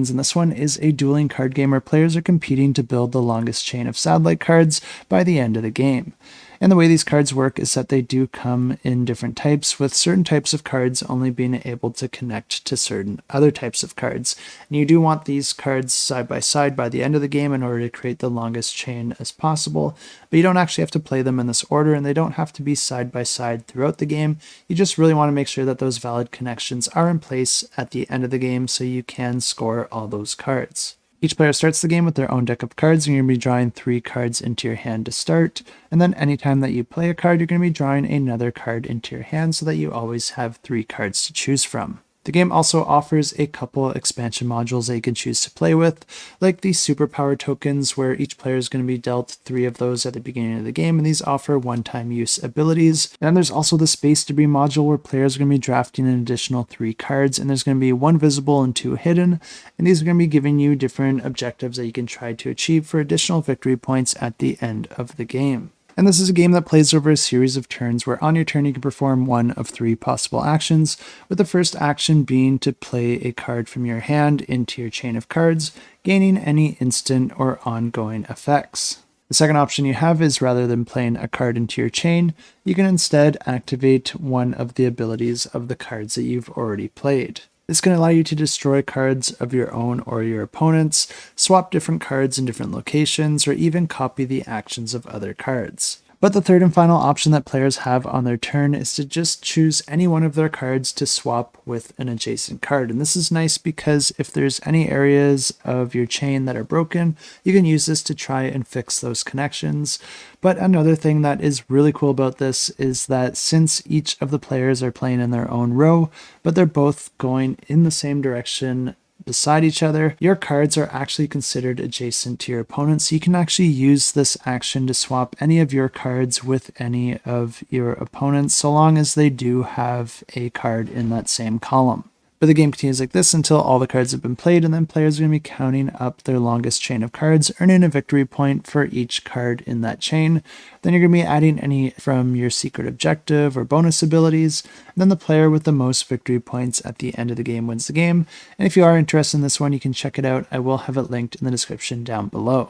And this one is a dueling card game where players are competing to build the longest chain of satellite cards by the end of the game. And the way these cards work is that they do come in different types, with certain types of cards only being able to connect to certain other types of cards. And you do want these cards side by side by the end of the game in order to create the longest chain as possible, but you don't actually have to play them in this order, and they don't have to be side by side throughout the game. You just really want to make sure that those valid connections are in place at the end of the game so you can score all those cards. Each player starts the game with their own deck of cards, and you're going to be drawing 3 cards into your hand to start. And then anytime that you play a card, you're going to be drawing another card into your hand so that you always have 3 cards to choose from. The game also offers a couple expansion modules that you can choose to play with, like the superpower tokens, where each player is going to be dealt 3 of those at the beginning of the game, and these offer one-time use abilities. And then there's also the space debris module, where players are going to be drafting an additional 3 cards, and there's going to be 1 visible and 2 hidden, and these are going to be giving you different objectives that you can try to achieve for additional victory points at the end of the game. And this is a game that plays over a series of turns where on your turn you can perform one of 3 possible actions, with the first action being to play a card from your hand into your chain of cards, gaining any instant or ongoing effects. The second option you have is, rather than playing a card into your chain, you can instead activate one of the abilities of the cards that you've already played. This can allow you to destroy cards of your own or your opponent's, swap different cards in different locations, or even copy the actions of other cards. But the third and final option that players have on their turn is to just choose any one of their cards to swap with an adjacent card. And this is nice because if there's any areas of your chain that are broken, you can use this to try and fix those connections. But another thing that is really cool about this is that since each of the players are playing in their own row, but they're both going in the same direction beside each other, your cards are actually considered adjacent to your opponent, so you can actually use this action to swap any of your cards with any of your opponents, so long as they do have a card in that same column. But the game continues like this until all the cards have been played, and then players are going to be counting up their longest chain of cards, earning a victory point for each card in that chain. Then you're going to be adding any from your secret objective or bonus abilities, and then the player with the most victory points at the end of the game wins the game. And if you are interested in this one, you can check it out. I will have it linked in the description down below.